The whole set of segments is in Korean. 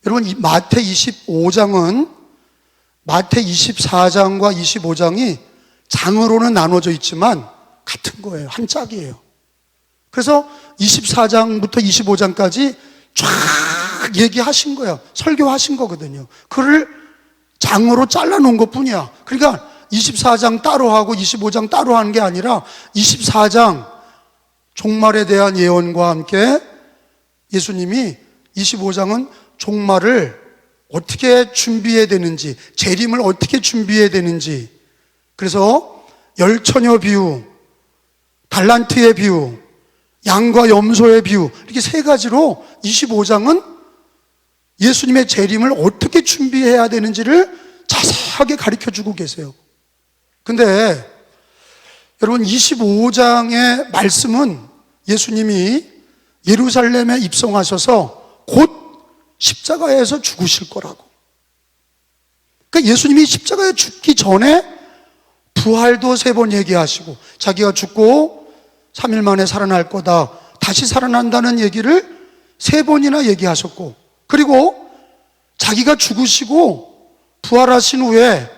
여러분, 이 마태 25장은 마태 24장과 25장이 장으로는 나눠져 있지만 같은 거예요. 한 짝이에요. 그래서 24장부터 25장까지 쫙 얘기하신 거예요. 설교하신 거거든요. 그를 장으로 잘라놓은 것 뿐이야. 그러니까 24장 따로 하고 25장 따로 하는 게 아니라 24장 종말에 대한 예언과 함께 예수님이 25장은 종말을 어떻게 준비해야 되는지, 재림을 어떻게 준비해야 되는지, 그래서 열처녀 비유, 달란트의 비유, 양과 염소의 비유, 이렇게 세 가지로 25장은 예수님의 재림을 어떻게 준비해야 되는지를 자세하게 가르쳐주고 계세요. 근데 여러분, 25장의 말씀은 예수님이 예루살렘에 입성하셔서 곧 십자가에서 죽으실 거라고. 그러니까 예수님이 십자가에 죽기 전에 부활도 3번 얘기하시고, 자기가 죽고 3일 만에 살아날 거다, 다시 살아난다는 얘기를 3번이나 얘기하셨고, 그리고 자기가 죽으시고 부활하신 후에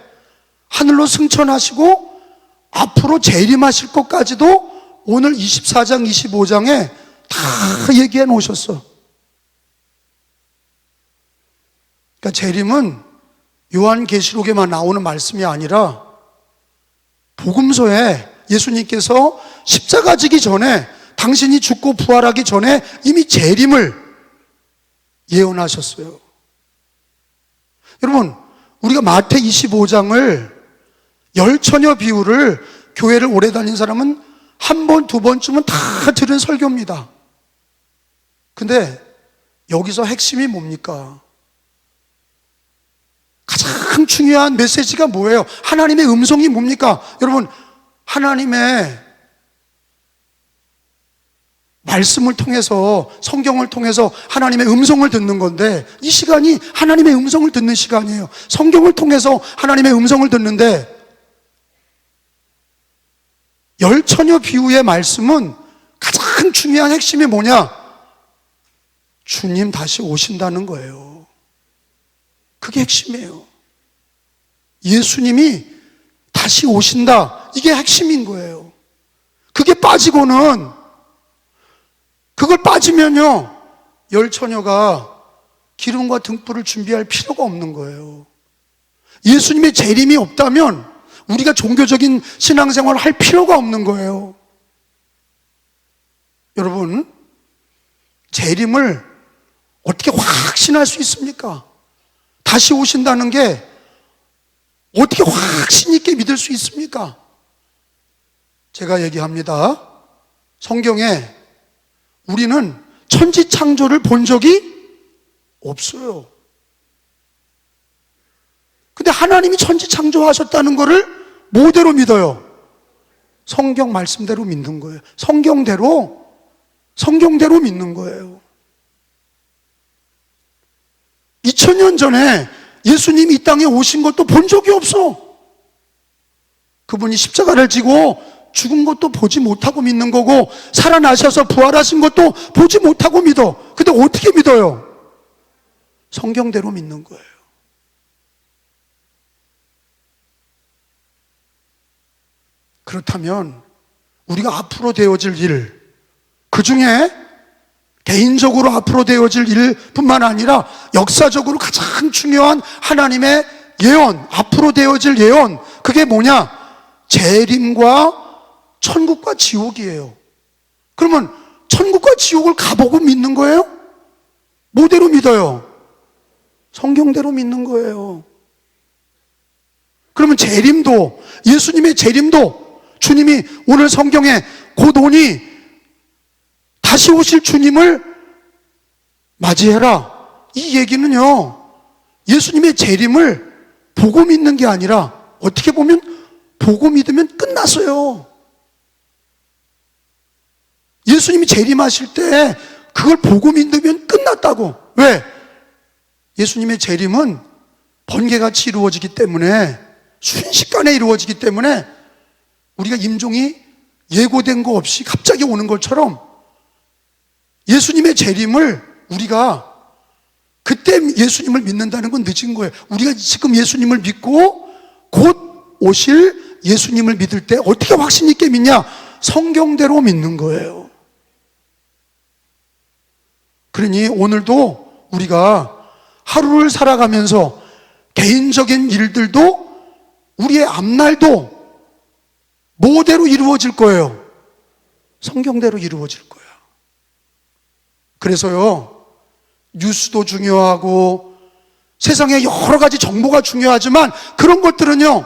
하늘로 승천하시고 앞으로 재림하실 것까지도 오늘 24장, 25장에 다 얘기해 놓으셨어. 그러니까 재림은 요한계시록에만 나오는 말씀이 아니라 복음서에 예수님께서 십자가 지기 전에, 당신이 죽고 부활하기 전에 이미 재림을 예언하셨어요. 여러분, 우리가 마태 25장을 열처녀 비유를 교회를 오래 다닌 사람은 한 번, 두 번쯤은 다 들은 설교입니다. 근데 여기서 핵심이 뭡니까? 가장 중요한 메시지가 뭐예요? 하나님의 음성이 뭡니까? 여러분, 하나님의 말씀을 통해서, 성경을 통해서 하나님의 음성을 듣는 건데, 이 시간이 하나님의 음성을 듣는 시간이에요. 성경을 통해서 하나님의 음성을 듣는데, 열처녀 비유의 말씀은 가장 중요한 핵심이 뭐냐? 주님 다시 오신다는 거예요. 그게 핵심이에요. 예수님이 다시 오신다, 이게 핵심인 거예요. 그게 빠지고는, 그걸 빠지면요, 열처녀가 기름과 등불을 준비할 필요가 없는 거예요. 예수님의 재림이 없다면 우리가 종교적인 신앙생활을 할 필요가 없는 거예요. 여러분, 재림을 어떻게 확신할 수 있습니까? 다시 오신다는 게 어떻게 확신 있게 믿을 수 있습니까? 제가 얘기합니다. 성경에 우리는 천지 창조를 본 적이 없어요. 근데 하나님이 천지 창조하셨다는 것을 뭐대로 믿어요? 성경 말씀대로 믿는 거예요. 성경대로 믿는 거예요. 2000년 전에 예수님이 이 땅에 오신 것도 본 적이 없어. 그분이 십자가를 지고 죽은 것도 보지 못하고 믿는 거고, 살아나셔서 부활하신 것도 보지 못하고 믿어. 근데 어떻게 믿어요? 성경대로 믿는 거예요. 그렇다면 우리가 앞으로 되어질 일, 그 중에 개인적으로 앞으로 되어질 일뿐만 아니라 역사적으로 가장 중요한 하나님의 예언, 앞으로 되어질 예언, 그게 뭐냐? 재림과 천국과 지옥이에요. 그러면 천국과 지옥을 가보고 믿는 거예요? 뭐대로 믿어요? 성경대로 믿는 거예요. 그러면 재림도, 예수님의 재림도, 주님이 오늘 성경에 곧 오니 다시 오실 주님을 맞이해라, 이 얘기는요, 예수님의 재림을 보고 믿는 게 아니라 어떻게 보면 보고 믿으면 끝났어요. 예수님이 재림하실 때 그걸 보고 믿으면 끝났다고. 왜? 예수님의 재림은 번개같이 이루어지기 때문에, 순식간에 이루어지기 때문에 우리가 임종이 예고된 거 없이 갑자기 오는 것처럼 예수님의 재림을 우리가 그때 예수님을 믿는다는 건 늦은 거예요. 우리가 지금 예수님을 믿고 곧 오실 예수님을 믿을 때 어떻게 확신 있게 믿냐? 성경대로 믿는 거예요. 그러니 오늘도 우리가 하루를 살아가면서 개인적인 일들도 우리의 앞날도 뭐대로 이루어질 거예요? 성경대로 이루어질 거예요. 그래서요, 뉴스도 중요하고 세상에 여러 가지 정보가 중요하지만 그런 것들은요,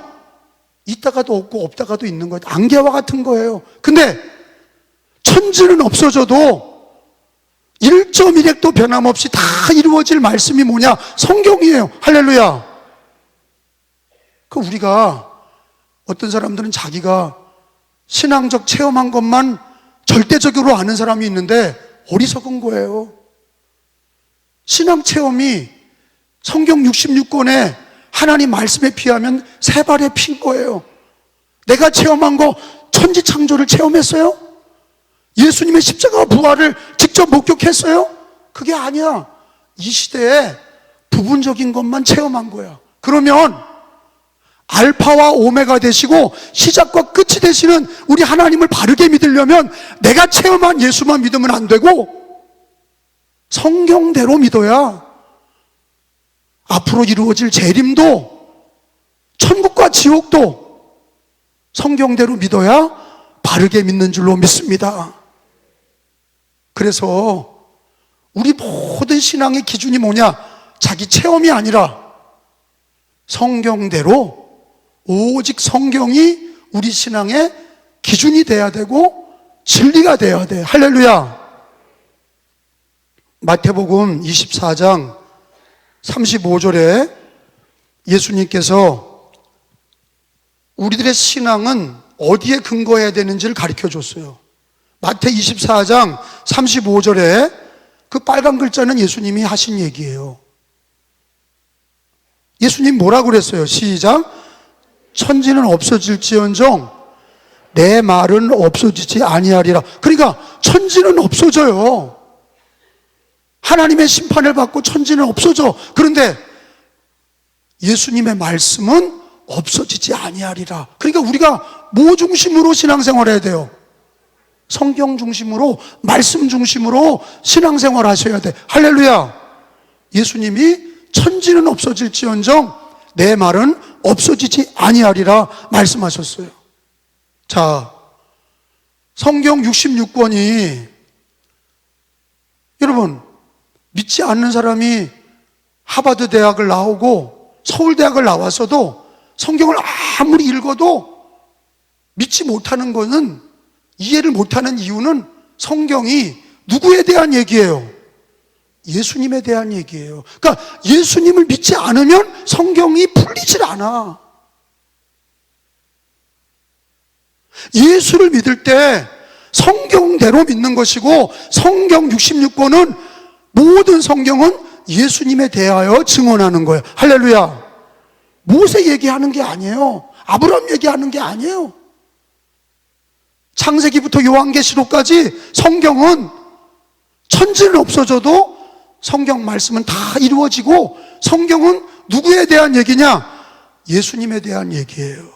있다가도 없고 없다가도 있는 거예요. 안개와 같은 거예요. 근데 천지는 없어져도 1.1핵도 변함없이 다 이루어질 말씀이 뭐냐? 성경이에요. 할렐루야. 그 우리가 어떤 사람들은 자기가 신앙적 체험한 것만 절대적으로 아는 사람이 있는데 어리석은 거예요. 신앙 체험이 성경 66권에 하나님 말씀에 비하면 세 발의 피인 거예요. 내가 체험한 거 천지창조를 체험했어요? 예수님의 십자가 부활을 직접 목격했어요? 그게 아니야. 이 시대에 부분적인 것만 체험한 거야. 그러면 알파와 오메가 되시고 시작과 끝이 되시는 우리 하나님을 바르게 믿으려면 내가 체험한 예수만 믿으면 안 되고 성경대로 믿어야 앞으로 이루어질 재림도 천국과 지옥도 성경대로 믿어야 바르게 믿는 줄로 믿습니다. 그래서 우리 모든 신앙의 기준이 뭐냐? 자기 체험이 아니라 성경대로 오직 성경이 우리 신앙의 기준이 돼야 되고 진리가 돼야 돼. 할렐루야. 마태복음 24장 35절에 예수님께서 우리들의 신앙은 어디에 근거해야 되는지를 가르쳐 줬어요. 마태 24장 35절에 그 빨간 글자는 예수님이 하신 얘기예요. 예수님 뭐라고 그랬어요? 시작. 천지는 없어질지언정 내 말은 없어지지 아니하리라. 그러니까 천지는 없어져요. 하나님의 심판을 받고 천지는 없어져. 그런데 예수님의 말씀은 없어지지 아니하리라. 그러니까 우리가 뭐 중심으로 신앙생활 해야 돼요? 성경 중심으로, 말씀 중심으로 신앙생활 하셔야 돼. 할렐루야. 예수님이 천지는 없어질지언정 내 말은 없어지지 아니하리라 말씀하셨어요. 자, 성경 66권이 여러분 믿지 않는 사람이 하버드 대학을 나오고 서울대학을 나와서도 성경을 아무리 읽어도 믿지 못하는 것은, 이해를 못하는 이유는 성경이 누구에 대한 얘기예요? 예수님에 대한 얘기예요. 그러니까 예수님을 믿지 않으면 성경이 풀리질 않아. 예수를 믿을 때 성경대로 믿는 것이고, 성경 66권은 모든 성경은 예수님에 대하여 증언하는 거예요. 할렐루야. 모세 얘기하는 게 아니에요. 아브라함 얘기하는 게 아니에요. 창세기부터 요한계시록까지 성경은 천지는 없어져도 성경 말씀은 다 이루어지고, 성경은 누구에 대한 얘기냐? 예수님에 대한 얘기예요.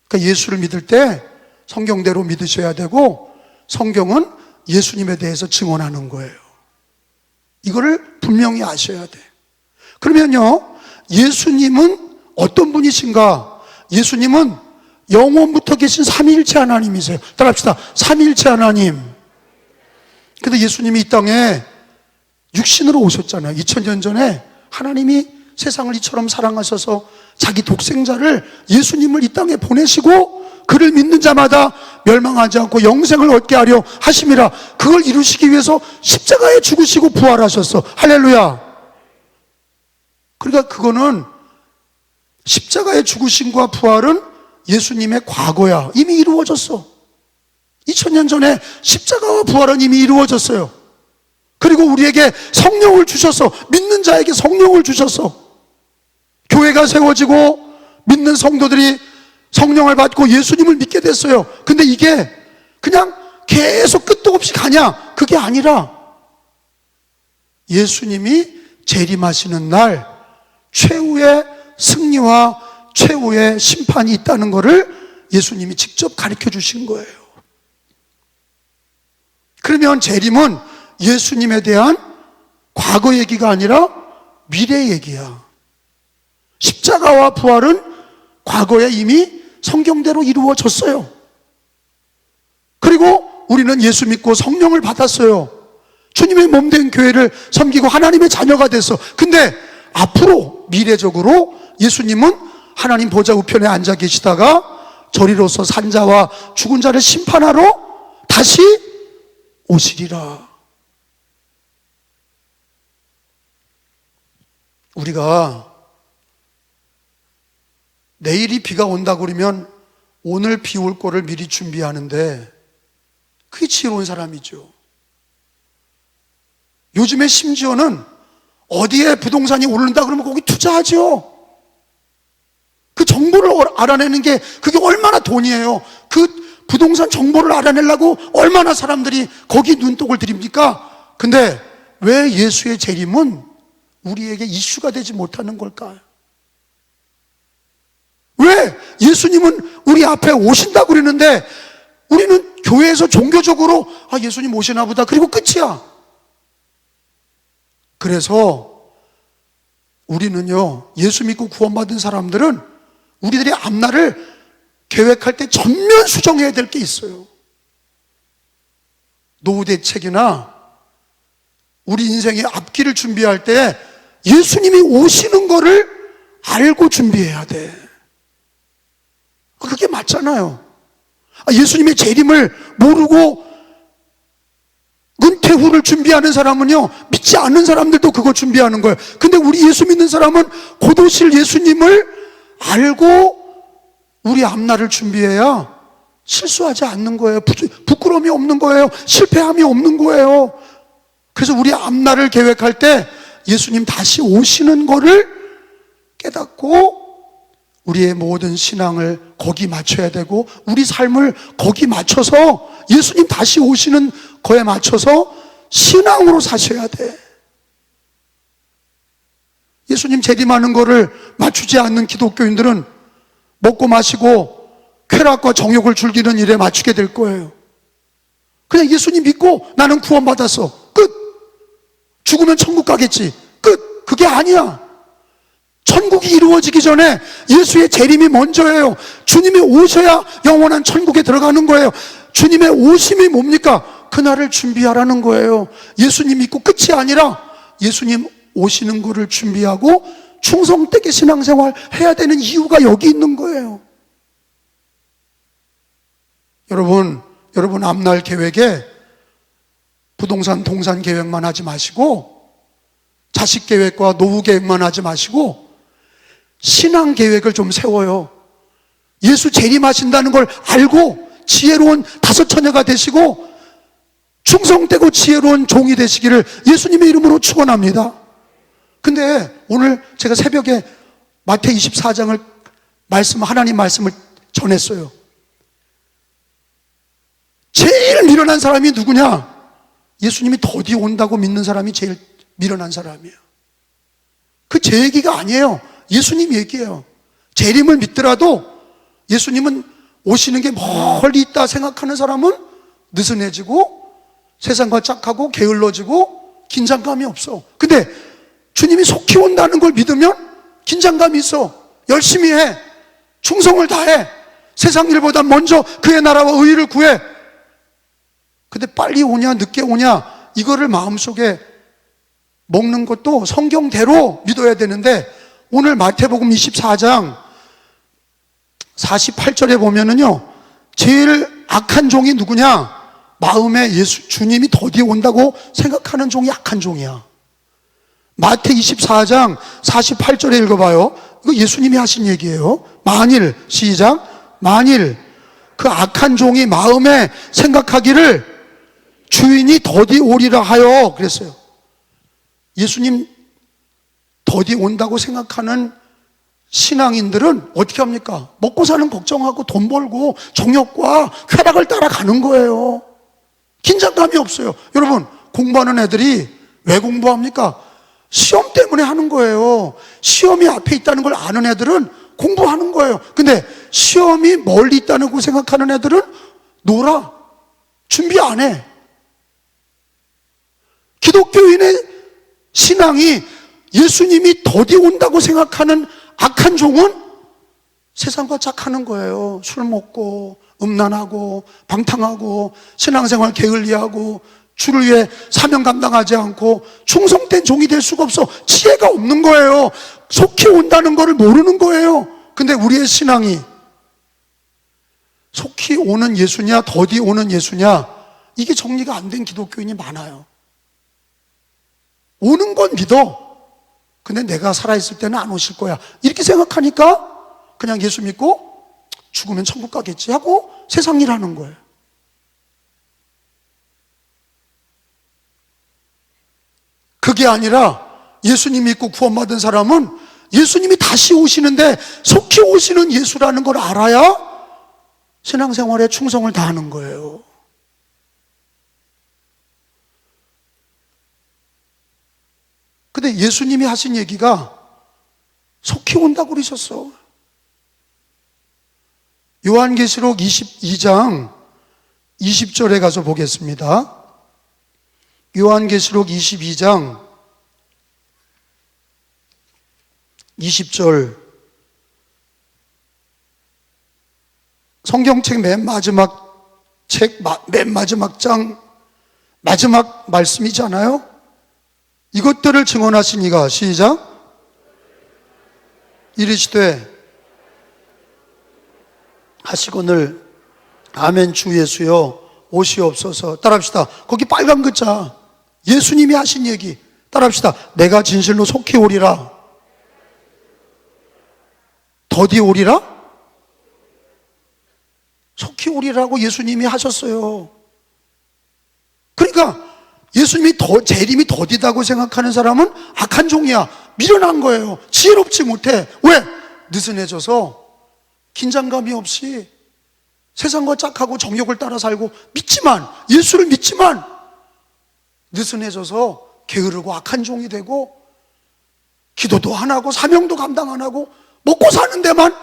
그러니까 예수를 믿을 때 성경대로 믿으셔야 되고, 성경은 예수님에 대해서 증언하는 거예요. 이거를 분명히 아셔야 돼. 그러면요, 예수님은 어떤 분이신가? 예수님은 영원부터 계신 삼위일체 하나님이세요. 따라합시다. 삼위일체 하나님. 근데 예수님이 이 땅에 육신으로 오셨잖아요. 2000년 전에 하나님이 세상을 이처럼 사랑하셔서 자기 독생자를, 예수님을 이 땅에 보내시고 그를 믿는 자마다 멸망하지 않고 영생을 얻게 하려 하심이라. 그걸 이루시기 위해서 십자가에 죽으시고 부활하셨어. 할렐루야. 그러니까 그거는 십자가에 죽으심과 부활은 예수님의 과거야. 이미 이루어졌어. 2000년 전에 십자가와 부활은 이미 이루어졌어요. 그리고 우리에게 성령을 주셔서, 믿는 자에게 성령을 주셔서 교회가 세워지고 믿는 성도들이 성령을 받고 예수님을 믿게 됐어요. 근데 이게 그냥 계속 끝도 없이 가냐? 그게 아니라 예수님이 재림하시는 날 최후의 승리와 최후의 심판이 있다는 것을 예수님이 직접 가르쳐 주신 거예요. 그러면 재림은 예수님에 대한 과거 얘기가 아니라 미래 얘기야. 십자가와 부활은 과거에 이미 성경대로 이루어졌어요. 그리고 우리는 예수 믿고 성령을 받았어요. 주님의 몸된 교회를 섬기고 하나님의 자녀가 됐어. 근데 앞으로 미래적으로 예수님은 하나님 보좌 우편에 앉아 계시다가 저리로서 산 자와 죽은 자를 심판하러 다시 오시리라. 우리가 내일이 비가 온다고 그러면 오늘 비 올 거를 미리 준비하는데 그게 지혜로운 사람이죠. 요즘에 심지어는 어디에 부동산이 오른다 그러면 거기 투자하죠. 그 정보를 알아내는 게 그게 얼마나 돈이에요. 그 부동산 정보를 알아내려고 얼마나 사람들이 거기 눈독을 들입니까? 근데 왜 예수의 재림은 우리에게 이슈가 되지 못하는 걸까요? 왜 예수님은 우리 앞에 오신다고 그러는데 우리는 교회에서 종교적으로 예수님 오시나 보다 그리고 끝이야. 그래서 우리는요, 예수 믿고 구원받은 사람들은 우리들의 앞날을 계획할 때 전면 수정해야 될 게 있어요. 노후 대책이나 우리 인생의 앞길을 준비할 때 예수님이 오시는 거를 알고 준비해야 돼. 그게 맞잖아요. 예수님의 재림을 모르고 은퇴 후를 준비하는 사람은요, 믿지 않는 사람들도 그거 준비하는 거예요. 근데 우리 예수 믿는 사람은 곧 오실 예수님을 알고 우리 앞날을 준비해야 실수하지 않는 거예요. 부끄러움이 없는 거예요. 실패함이 없는 거예요. 그래서 우리 앞날을 계획할 때 예수님 다시 오시는 거를 깨닫고 우리의 모든 신앙을 거기 맞춰야 되고 우리 삶을 거기 맞춰서 예수님 다시 오시는 거에 맞춰서 신앙으로 사셔야 돼. 예수님 재림하는 거를 맞추지 않는 기독교인들은 먹고 마시고 쾌락과 정욕을 즐기는 일에 맞추게 될 거예요. 그냥 예수님 믿고 나는 구원받았어. 끝. 죽으면 천국 가겠지. 끝. 그게 아니야. 천국이 이루어지기 전에 예수의 재림이 먼저예요. 주님이 오셔야 영원한 천국에 들어가는 거예요. 주님의 오심이 뭡니까? 그날을 준비하라는 거예요. 예수님 믿고 끝이 아니라 예수님 오시는 거를 준비하고 충성되게 신앙생활 해야 되는 이유가 여기 있는 거예요. 여러분 앞날 계획에 부동산, 동산 계획만 하지 마시고 자식 계획과 노후 계획만 하지 마시고 신앙 계획을 좀 세워요. 예수 재림하신다는 걸 알고 지혜로운 다섯 처녀가 되시고 충성되고 지혜로운 종이 되시기를 예수님의 이름으로 축원합니다. 근데 오늘 제가 새벽에 마태 24장을 하나님 말씀을 전했어요. 제일 미련한 사람이 누구냐? 예수님이 더디 온다고 믿는 사람이 제일 미련한 사람이에요. 그 제 얘기가 아니에요. 예수님 얘기예요. 재림을 믿더라도 예수님은 오시는 게 멀리 있다 생각하는 사람은 느슨해지고 세상과 짝하고 게을러지고 긴장감이 없어. 근데 주님이 속히 온다는 걸 믿으면 긴장감이 있어. 열심히 해. 충성을 다해. 세상 일보다 먼저 그의 나라와 의의를 구해. 근데 빨리 오냐 늦게 오냐 이거를 마음속에 먹는 것도 성경대로 믿어야 되는데 오늘 마태복음 24장 48절에 보면은요, 제일 악한 종이 누구냐? 마음에 주님이 더디 온다고 생각하는 종이 악한 종이야. 마태 24장 48절에 읽어봐요. 이거 예수님이 하신 얘기예요. 만일, 시작. 만일 그 악한 종이 마음에 생각하기를 주인이 더디 오리라 하여 그랬어요. 예수님 더디 온다고 생각하는 신앙인들은 어떻게 합니까? 먹고 사는 걱정하고 돈 벌고 정욕과 쾌락을 따라가는 거예요. 긴장감이 없어요. 여러분, 공부하는 애들이 왜 공부합니까? 시험 때문에 하는 거예요. 시험이 앞에 있다는 걸 아는 애들은 공부하는 거예요. 근데 시험이 멀리 있다고 생각하는 애들은 놀아. 준비 안 해. 기독교인의 신앙이 예수님이 더디 온다고 생각하는 악한 종은 세상과 짝하는 거예요. 술 먹고 음란하고 방탕하고 신앙생활 게을리하고 주를 위해 사명 감당하지 않고 충성된 종이 될 수가 없어. 지혜가 없는 거예요. 속히 온다는 것을 모르는 거예요. 근데 우리의 신앙이 속히 오는 예수냐 더디 오는 예수냐, 이게 정리가 안 된 기독교인이 많아요. 오는 건 믿어. 근데 내가 살아있을 때는 안 오실 거야, 이렇게 생각하니까 그냥 예수 믿고 죽으면 천국 가겠지 하고 세상 일 하는 거예요. 그게 아니라 예수님 믿고 구원받은 사람은 예수님이 다시 오시는데 속히 오시는 예수라는 걸 알아야 신앙생활에 충성을 다하는 거예요. 근데 예수님이 하신 얘기가 속히 온다고 그러셨어. 요한계시록 22장 20절에 가서 보겠습니다. 요한계시록 22장 20절, 성경책 맨 마지막 맨 마지막 장 마지막 말씀이잖아요. 이것들을 증언하신 이가, 시작, 이르시되 하시거늘 아멘 주 예수여 오시옵소서. 따라합시다. 거기 빨간 글자 예수님이 하신 얘기 따라합시다. 내가 진실로 속히 오리라. 더디 오리라? 속히 오리라고 예수님이 하셨어요. 그러니까 예수님이 재림이 더디다고 생각하는 사람은 악한 종이야. 미련한 거예요. 지혜롭지 못해. 왜? 느슨해져서 긴장감이 없이 세상과 짝하고 정욕을 따라 살고 믿지만, 예수를 믿지만 느슨해져서 게으르고 악한 종이 되고 기도도 안 하고 사명도 감당 안 하고 먹고 사는 데만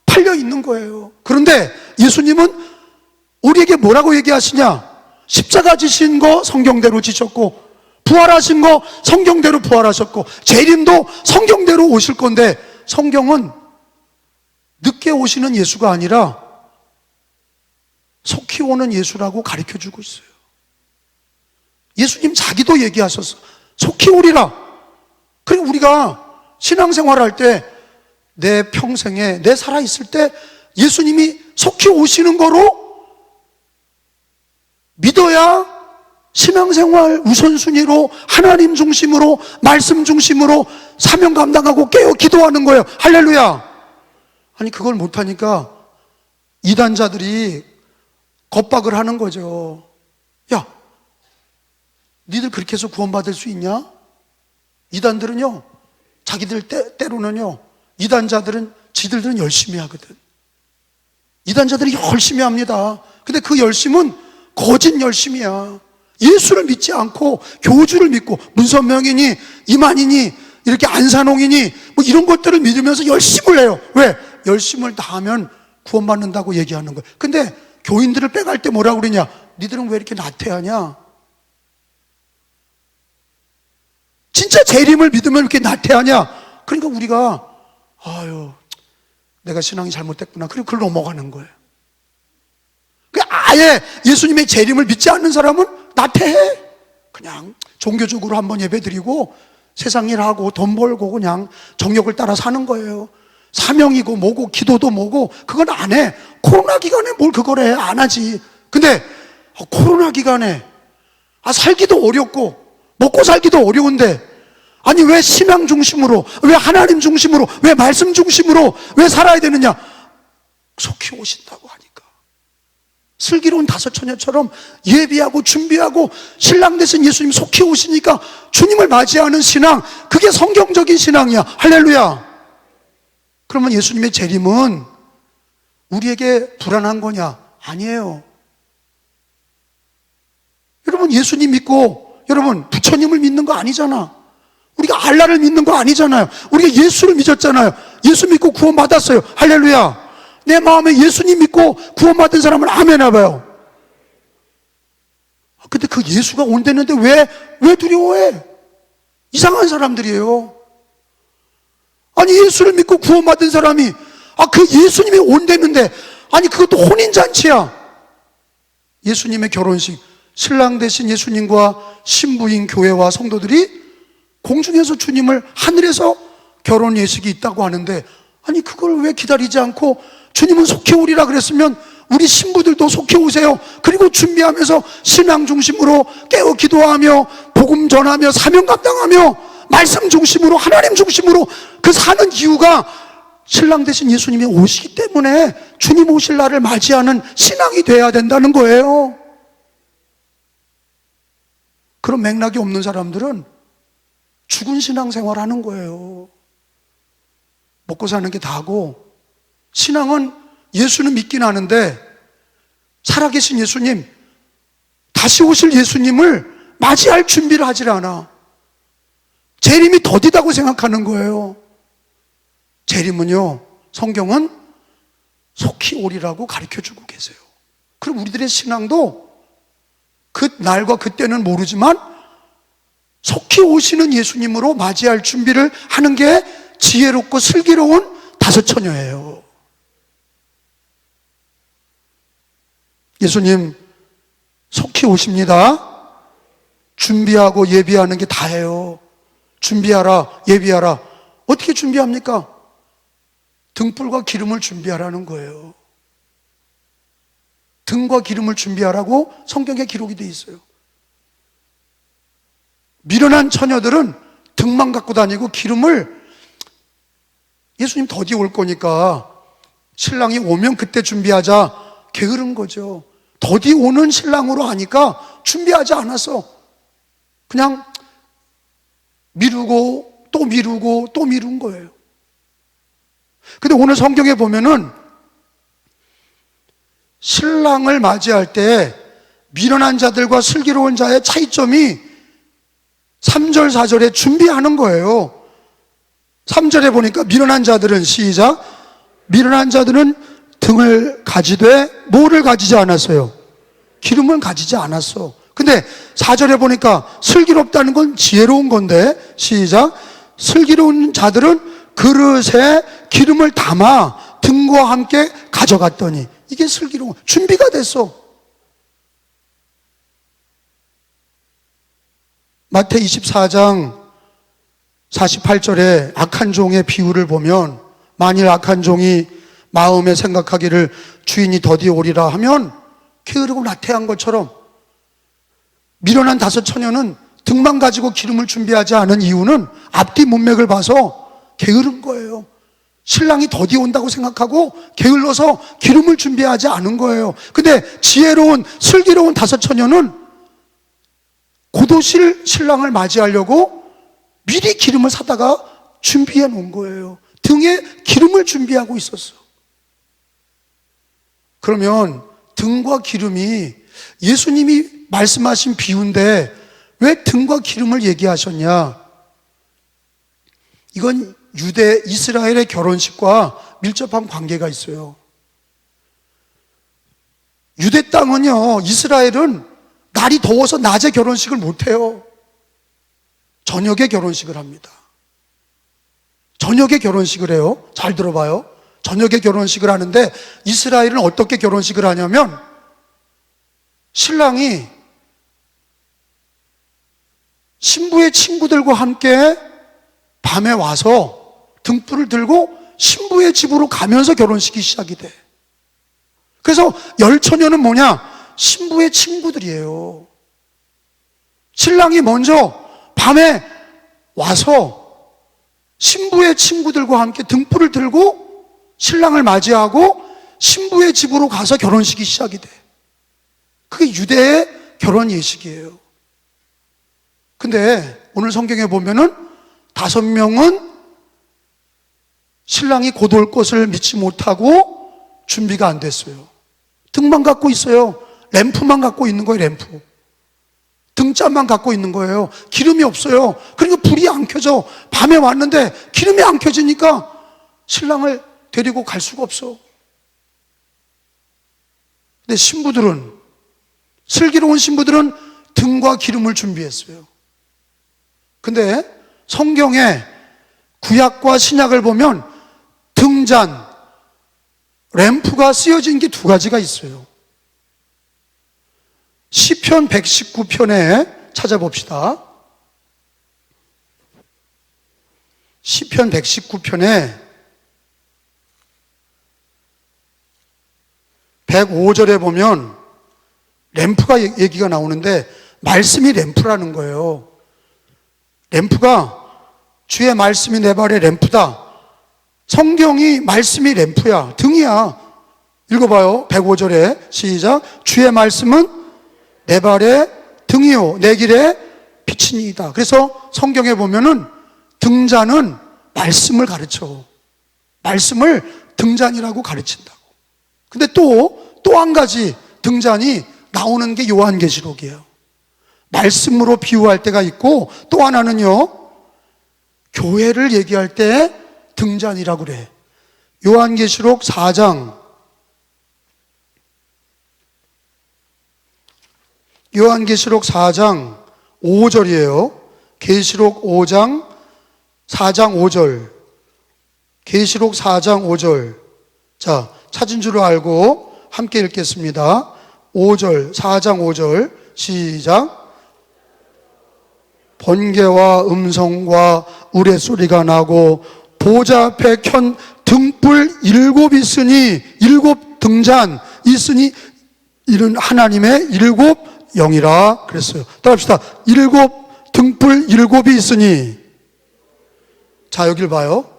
팔려 있는 거예요. 그런데 예수님은 우리에게 뭐라고 얘기하시냐? 십자가 지신 거 성경대로 지셨고 부활하신 거 성경대로 부활하셨고 재림도 성경대로 오실 건데, 성경은 늦게 오시는 예수가 아니라 속히 오는 예수라고 가르쳐주고 있어요. 예수님 자기도 얘기하셨어. 속히 오리라. 그리고 우리가 신앙생활할 때 내 평생에 내 살아있을 때 예수님이 속히 오시는 거로 믿어야 신앙생활 우선순위로 하나님 중심으로 말씀 중심으로 사명 감당하고 깨어 기도하는 거예요. 할렐루야. 아니 그걸 못하니까 이단자들이 겁박을 하는 거죠. 야, 니들 그렇게 해서 구원받을 수 있냐? 이단들은요, 자기들 때로는요, 이단자들은 지들은 열심히 하거든. 이단자들이 열심히 합니다. 근데 그 열심은 거짓 열심이야. 예수를 믿지 않고 교주를 믿고 문선명이니 이만희니 이렇게 안산홍이니 뭐 이런 것들을 믿으면서 열심을 해요. 왜? 열심을 다하면 구원받는다고 얘기하는 거예요. 근데 교인들을 빼갈 때 뭐라고 그러냐? 니들은 왜 이렇게 나태하냐? 진짜 재림을 믿으면 이렇게 나태하냐? 그러니까 우리가 아유, 내가 신앙이 잘못됐구나. 그리고 그걸 넘어가는 거예요. 아예 예수님의 재림을 믿지 않는 사람은 나태해. 그냥 종교적으로 한번 예배드리고 세상 일하고 돈 벌고 그냥 정욕을 따라 사는 거예요. 사명이고 뭐고 기도도 뭐고 그건 안 해. 코로나 기간에 뭘 그걸 해. 안 하지. 근데 코로나 기간에 살기도 어렵고 먹고 살기도 어려운데, 아니 왜 신앙 중심으로, 왜 하나님 중심으로, 왜 말씀 중심으로 왜 살아야 되느냐? 속히 오신다고 하니까. 슬기로운 다섯 처녀처럼 예비하고 준비하고 신랑 되신 예수님 속히 오시니까 주님을 맞이하는 신앙, 그게 성경적인 신앙이야. 할렐루야. 그러면 예수님의 재림은 우리에게 불안한 거냐? 아니에요. 여러분 예수님 믿고 여러분, 부처님을 믿는 거 아니잖아. 우리가 알라를 믿는 거 아니잖아요. 우리가 예수를 믿었잖아요. 예수 믿고 구원받았어요. 할렐루야. 내 마음에 예수님 믿고 구원받은 사람은 아멘 해봐요. 근데 그 예수가 온다는데 왜 두려워해? 이상한 사람들이에요. 아니, 예수를 믿고 구원받은 사람이, 그 예수님이 온다는데, 아니, 그것도 혼인잔치야. 예수님의 결혼식, 신랑 대신 예수님과 신부인 교회와 성도들이 공중에서 주님을, 하늘에서 결혼 예식이 있다고 하는데, 아니, 그걸 왜 기다리지 않고 주님은 속히 오리라 그랬으면 우리 신부들도 속히 오세요. 그리고 준비하면서 신앙 중심으로 깨어 기도하며 복음 전하며 사명 감당하며 말씀 중심으로, 하나님 중심으로 그 사는 이유가 신랑 대신 예수님이 오시기 때문에 주님 오실 날을 맞이하는 신앙이 돼야 된다는 거예요. 그런 맥락이 없는 사람들은 죽은 신앙생활 하는 거예요. 먹고 사는 게 다고, 신앙은 예수는 믿긴 하는데 살아계신 예수님, 다시 오실 예수님을 맞이할 준비를 하질 않아. 재림이 더디다고 생각하는 거예요. 재림은요, 성경은 속히 오리라고 가르쳐주고 계세요. 그럼 우리들의 신앙도 그 날과 그때는 모르지만 속히 오시는 예수님으로 맞이할 준비를 하는 게 지혜롭고 슬기로운 다섯 처녀예요. 예수님 속히 오십니다. 준비하고 예비하는 게 다예요. 준비하라, 예비하라. 어떻게 준비합니까? 등불과 기름을 준비하라는 거예요. 등과 기름을 준비하라고 성경에 기록이 되어 있어요. 미련한 처녀들은 등만 갖고 다니고 기름을, 예수님 더디 올 거니까 신랑이 오면 그때 준비하자, 게으른 거죠. 더디 오는 신랑으로 하니까 준비하지 않았어. 그냥 미루고 또 미루고 또 미룬 거예요. 근데 오늘 성경에 보면은 신랑을 맞이할 때 미련한 자들과 슬기로운 자의 차이점이 3절, 4절에 준비하는 거예요. 3절에 보니까 미련한 자들은, 시작, 미련한 자들은 등을 가지되 뭐를 가지지 않았어요? 기름을 가지지 않았어. 근데 4절에 보니까 슬기롭다는 건 지혜로운 건데, 시작, 슬기로운 자들은 그릇에 기름을 담아 등과 함께 가져갔더니, 이게 슬기로운, 준비가 됐어. 마태 24장 48절에 악한 종의 비유를 보면, 만일 악한 종이 마음에 생각하기를 주인이 더디 오리라 하면 게으르고 나태한 것처럼, 미련한 다섯 처녀는 등만 가지고 기름을 준비하지 않은 이유는 앞뒤 문맥을 봐서 게으른 거예요. 신랑이 더디 온다고 생각하고 게을러서 기름을 준비하지 않은 거예요. 근데 지혜로운 슬기로운 다섯 처녀는 곧 오실 신랑을 맞이하려고 미리 기름을 사다가 준비해 놓은 거예요. 등에 기름을 준비하고 있었어. 그러면 등과 기름이 예수님이 말씀하신 비유인데 왜 등과 기름을 얘기하셨냐? 이건 유대 이스라엘의 결혼식과 밀접한 관계가 있어요. 유대 땅은요, 이스라엘은 날이 더워서 낮에 결혼식을 못해요. 저녁에 결혼식을 합니다. 저녁에 결혼식을 해요. 잘 들어봐요. 저녁에 결혼식을 하는데 이스라엘은 어떻게 결혼식을 하냐면, 신랑이 신부의 친구들과 함께 밤에 와서 등불을 들고 신부의 집으로 가면서 결혼식이 시작이 돼. 그래서 열처녀는 뭐냐? 신부의 친구들이에요. 신랑이 먼저 밤에 와서 신부의 친구들과 함께 등불을 들고 신랑을 맞이하고 신부의 집으로 가서 결혼식이 시작이 돼. 그게 유대의 결혼 예식이에요. 근데 오늘 성경에 보면은 5명은 신랑이 곧 올 것을 믿지 못하고 준비가 안 됐어요. 등만 갖고 있어요. 램프만 갖고 있는 거예요, 램프. 등잔만 갖고 있는 거예요. 기름이 없어요. 그러니까 불이 안 켜져. 밤에 왔는데 기름이 안 켜지니까 신랑을 데리고 갈 수가 없어. 근데 신부들은, 슬기로운 신부들은 등과 기름을 준비했어요. 근데 성경에 구약과 신약을 보면 등잔, 램프가 쓰여진 게 두 가지가 있어요. 시편 119편에 찾아봅시다. 시편 119편에 105절에 보면 램프가 얘기가 나오는데 말씀이 램프라는 거예요. 램프가 주의 말씀이 내 발의 램프다. 성경이 말씀이 램프야, 등이야. 읽어봐요. 105절에 시작. 주의 말씀은 내 발의 등이요 내 길에 빛이니이다. 그래서 성경에 보면은 등잔은 말씀을 가르쳐. 말씀을 등잔이라고 가르친다고. 근데 또 한 가지 등잔이 나오는 게 요한계시록이에요. 말씀으로 비유할 때가 있고, 또 하나는요, 교회를 얘기할 때 등잔이라고 그래. 요한계시록 4장, 요한계시록 4장 5절이에요. 계시록 5장 4장 5절. 계시록 4장 5절. 자, 찾은 줄 알고 함께 읽겠습니다. 5절, 4장 5절 시작. 번개와 음성과 우레소리가 나고 보좌 앞에 켠 등불 7 있으니, 7 등잔 있으니 이는 하나님의 7 영이라 그랬어요. 따라합시다. 7 등불 7이 있으니. 자, 여길 봐요.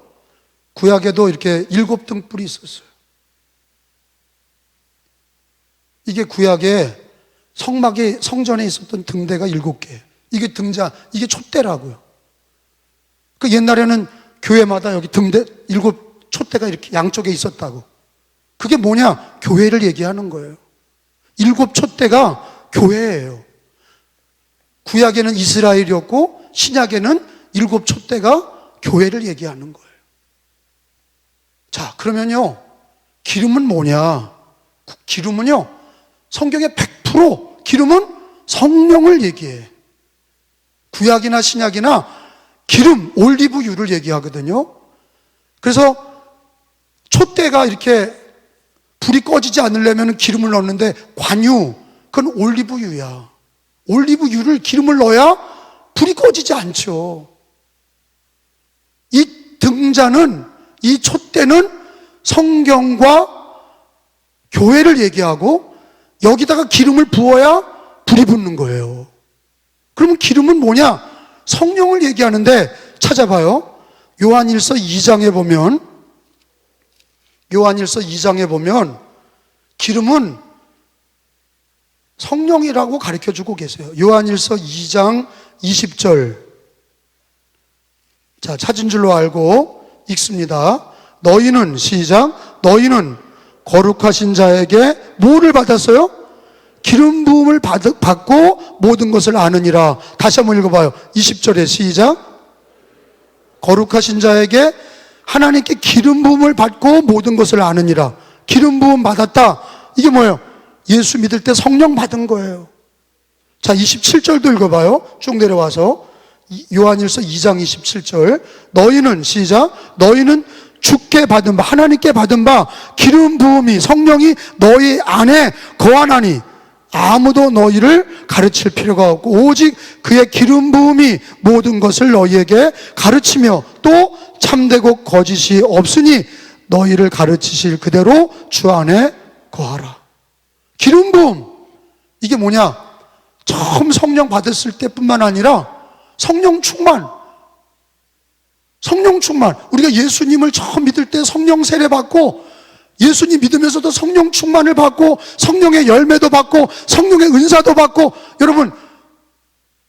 구약에도 이렇게 7 등불이 있었어요. 이게 구약에 성막에, 성전에 있었던 등대가 7개. 이게 등잔, 이게 촛대라고요. 그 옛날에는 교회마다 여기 등대 7 촛대가 이렇게 양쪽에 있었다고. 그게 뭐냐? 교회를 얘기하는 거예요. 7 촛대가 교회예요. 구약에는 이스라엘이었고 신약에는 7 촛대가 교회를 얘기하는 거예요. 자, 그러면요, 기름은 뭐냐? 기름은요, 성경에 100% 기름은 성령을 얘기해. 구약이나 신약이나 기름, 올리브유를 얘기하거든요. 그래서 촛대가 이렇게 불이 꺼지지 않으려면 기름을 넣는데, 관유, 그건 올리브유야. 올리브유를, 기름을 넣어야 불이 꺼지지 않죠. 이 등잔은, 이 촛대는 성경과 교회를 얘기하고 여기다가 기름을 부어야 불이 붙는 거예요. 그러면 기름은 뭐냐? 성령을 얘기하는데, 찾아봐요. 요한일서 2장에 보면, 요한일서 2장에 보면 기름은 성령이라고 가르쳐주고 계세요. 요한일서 2장 20절. 자, 찾은 줄로 알고 읽습니다. 너희는, 시작. 너희는 거룩하신 자에게 뭐를 받았어요? 기름 부음을 받고 모든 것을 아느니라. 다시 한번 읽어봐요. 20절에 시작. 거룩하신 자에게 하나님께 기름 부음을 받고 모든 것을 아느니라. 기름 부음 받았다. 이게 뭐예요? 예수 믿을 때 성령 받은 거예요. 자, 27절도 읽어봐요. 쭉 내려와서 요한일서 2장 27절. 너희는, 시작. 너희는 주께 받은 바, 하나님께 받은 바 기름 부음이, 성령이 너희 안에 거하나니 아무도 너희를 가르칠 필요가 없고 오직 그의 기름 부음이 모든 것을 너희에게 가르치며 또 참되고 거짓이 없으니 너희를 가르치실 그대로 주 안에 거하라. 기름 부음, 이게 뭐냐? 처음 성령 받았을 때뿐만 아니라 성령 충만. 성령 충만. 우리가 예수님을 처음 믿을 때 성령 세례 받고, 예수님 믿으면서도 성령 충만을 받고, 성령의 열매도 받고, 성령의 은사도 받고. 여러분,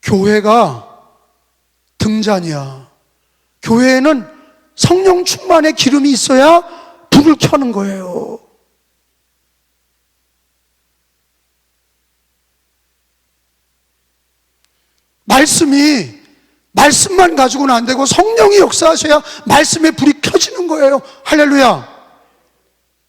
교회가 등잔이야. 교회에는 성령 충만의 기름이 있어야 불을 켜는 거예요. 말씀만 가지고는 안 되고 성령이 역사하셔야 말씀의 불이 켜지는 거예요. 할렐루야.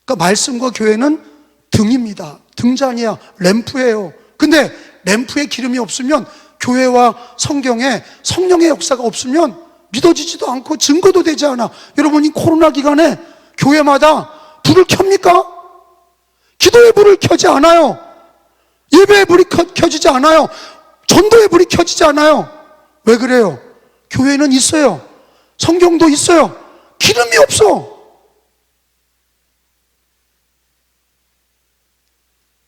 그러니까 말씀과 교회는 등입니다. 등잔이야. 램프예요. 근데 램프에 기름이 없으면, 교회와 성경에 성령의 역사가 없으면 믿어지지도 않고 증거도 되지 않아. 여러분, 이 코로나 기간에 교회마다 불을 켭니까? 기도의 불을 켜지 않아요. 예배의 불이 켜지지 않아요. 전도의 불이 켜지지 않아요. 왜 그래요? 교회는 있어요. 성경도 있어요. 기름이 없어.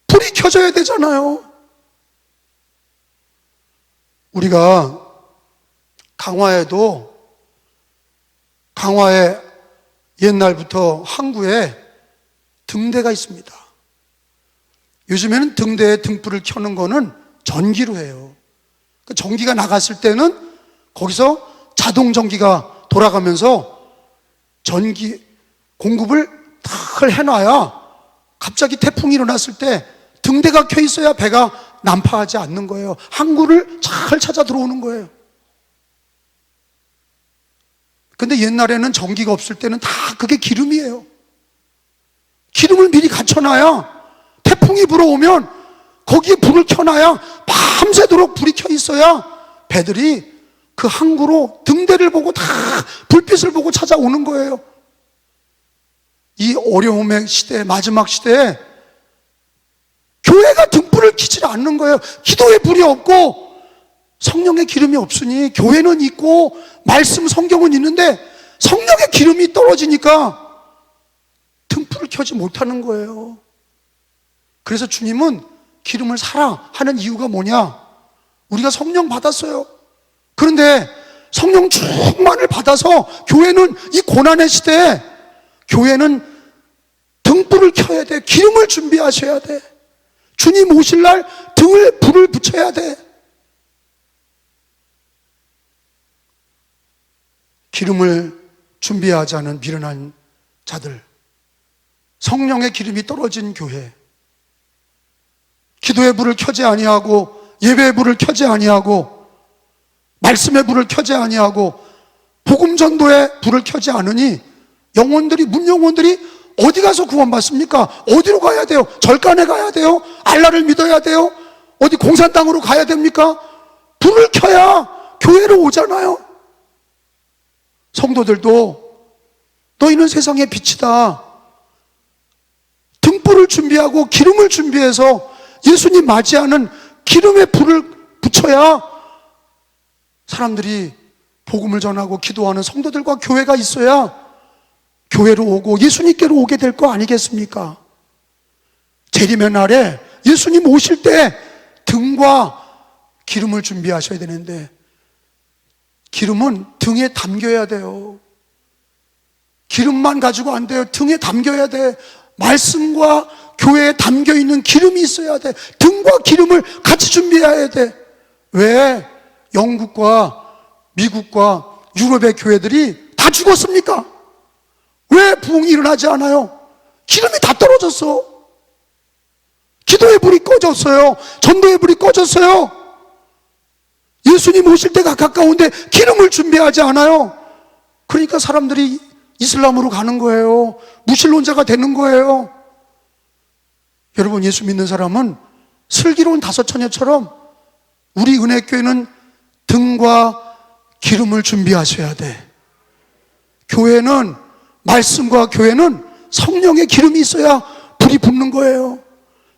불이 켜져야 되잖아요. 우리가 강화에 옛날부터 항구에 등대가 있습니다. 요즘에는 등대에 등불을 켜는 거는 전기로 해요. 전기가 나갔을 때는 거기서 자동 전기가 돌아가면서 전기 공급을 탁 해놔야 갑자기 태풍이 일어났을 때 등대가 켜 있어야 배가 난파하지 않는 거예요. 항구를 잘 찾아 들어오는 거예요. 근데 옛날에는 전기가 없을 때는 다 그게 기름이에요. 기름을 미리 갖춰놔야 태풍이 불어오면 거기에 불을 켜놔야 밤새도록 불이 켜 있어야 배들이 그 항구로 등대를 보고 다 불빛을 보고 찾아오는 거예요. 이 어려움의 시대, 마지막 시대에 교회가 등불을 켜지 않는 거예요. 기도의 불이 없고 성령의 기름이 없으니, 교회는 있고 말씀 성경은 있는데 성령의 기름이 떨어지니까 등불을 켜지 못하는 거예요. 그래서 주님은 기름을 사라 하는 이유가 뭐냐? 우리가 성령 받았어요. 그런데 성령 충만을 받아서 교회는 이 고난의 시대에 교회는 등불을 켜야 돼. 기름을 준비하셔야 돼. 주님 오실 날 등을 불을 붙여야 돼. 기름을 준비하지 않은 미련한 자들, 성령의 기름이 떨어진 교회, 기도의 불을 켜지 아니하고 예배의 불을 켜지 아니하고 말씀의 불을 켜지 아니하고 복음 전도의 불을 켜지 않으니 문영혼들이 어디 가서 구원받습니까? 어디로 가야 돼요? 절간에 가야 돼요? 알라를 믿어야 돼요? 어디 공산 땅으로 가야 됩니까? 불을 켜야 교회로 오잖아요. 성도들도 너희는 세상의 빛이다. 등불을 준비하고 기름을 준비해서 예수님 맞이하는 기름의 불을 붙여야 사람들이 복음을 전하고 기도하는 성도들과 교회가 있어야 교회로 오고 예수님께로 오게 될 거 아니겠습니까? 재림의 날에 예수님 오실 때 등과 기름을 준비하셔야 되는데, 기름은 등에 담겨야 돼요. 기름만 가지고 안 돼요. 등에 담겨야 돼. 말씀과 교회에 담겨있는 기름이 있어야 돼. 등과 기름을 같이 준비해야 돼. 왜 영국과 미국과 유럽의 교회들이 다 죽었습니까? 왜 부흥이 일어나지 않아요? 기름이 다 떨어졌어. 기도의 불이 꺼졌어요. 전도의 불이 꺼졌어요. 예수님 오실 때가 가까운데 기름을 준비하지 않아요. 그러니까 사람들이 이슬람으로 가는 거예요. 무신론자가 되는 거예요. 여러분, 예수 믿는 사람은 슬기로운 다섯 처녀처럼 우리 은혜교회는 등과 기름을 준비하셔야 돼. 교회는, 말씀과 교회는 성령의 기름이 있어야 불이 붙는 거예요.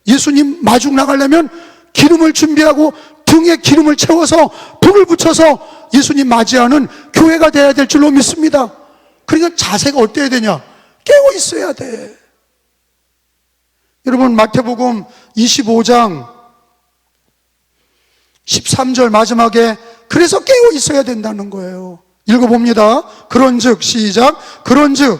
예수님 마중 나가려면 기름을 준비하고 등에 기름을 채워서 불을 붙여서 예수님 맞이하는 교회가 되어야 될 줄로 믿습니다. 그러니까 자세가 어때야 되냐? 깨어 있어야 돼. 여러분, 마태복음 25장 13절 마지막에 그래서 깨어 있어야 된다는 거예요. 읽어봅니다. 그런즉, 시작. 그런즉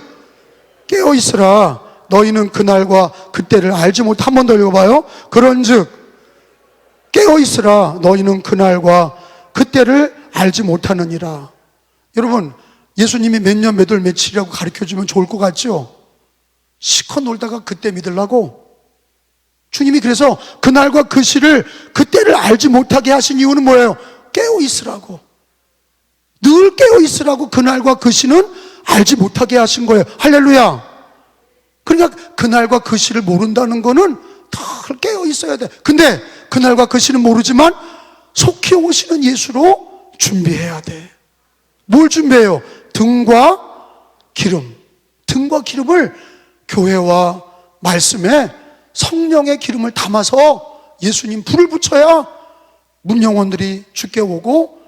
깨어 있으라. 너희는 그날과 그때를 알지 못. 한 번 더 읽어봐요. 그런즉 깨어 있으라. 너희는 그날과 그때를 알지 못하느니라. 여러분, 예수님이 몇 년, 몇 월, 며칠이라고 가르쳐주면 좋을 것 같죠? 시컷 놀다가 그때 믿으려고? 주님이 그래서 그날과 그 시를, 그때를 알지 못하게 하신 이유는 뭐예요? 깨어 있으라고. 늘 깨어 있으라고 그날과 그 시는 알지 못하게 하신 거예요. 할렐루야. 그러니까 그날과 그 시를 모른다는 거는 늘 깨어 있어야 돼. 근데 그날과 그 시는 모르지만 속히 오시는 예수로 준비해야 돼. 뭘 준비해요? 등과 기름. 등과 기름을 교회와 말씀에 성령의 기름을 담아서 예수님 불을 붙여야 문영원들이 주께 오고,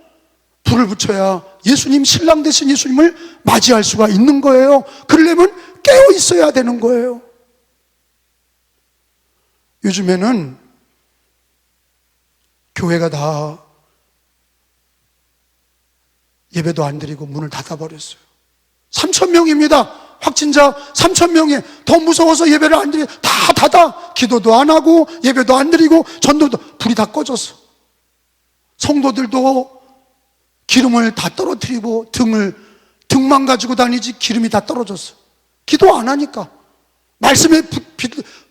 불을 붙여야 예수님, 신랑 되신 예수님을 맞이할 수가 있는 거예요. 그러려면 깨어 있어야 되는 거예요. 요즘에는 교회가 다 예배도 안 드리고 문을 닫아버렸어요. 3,000명입니다. 확진자 3,000명이. 더 무서워서 예배를 안 드려. 다 닫아. 기도도 안 하고 예배도 안 드리고 전도도. 불이 다 꺼졌어. 성도들도 기름을 다 떨어뜨리고 등만 가지고 다니지 기름이 다 떨어졌어. 기도 안 하니까. 말씀에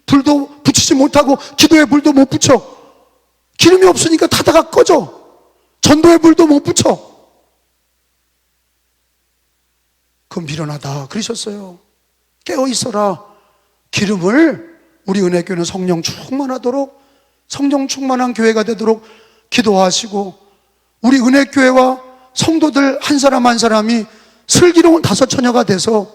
불도 붙이지 못하고 기도에 불도 못 붙여. 기름이 없으니까 닫아가 꺼져. 전도에 불도 못 붙여. 그건 미련하다 그러셨어요. 깨어 있어라. 기름을, 우리 은혜교회는 성령 충만하도록, 성령 충만한 교회가 되도록 기도하시고, 우리 은혜교회와 성도들 한 사람 한 사람이 슬기로운 5처녀가 돼서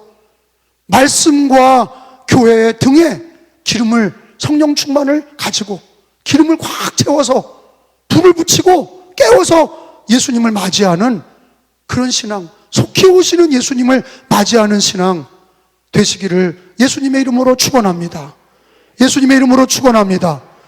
말씀과 교회의 등에 기름을, 성령 충만을 가지고 기름을 꽉 채워서 불을 붙이고 깨워서 예수님을 맞이하는 그런 신앙, 속히 오시는 예수님을 맞이하는 신앙 되시기를 예수님의 이름으로 축원합니다. 예수님의 이름으로 축원합니다.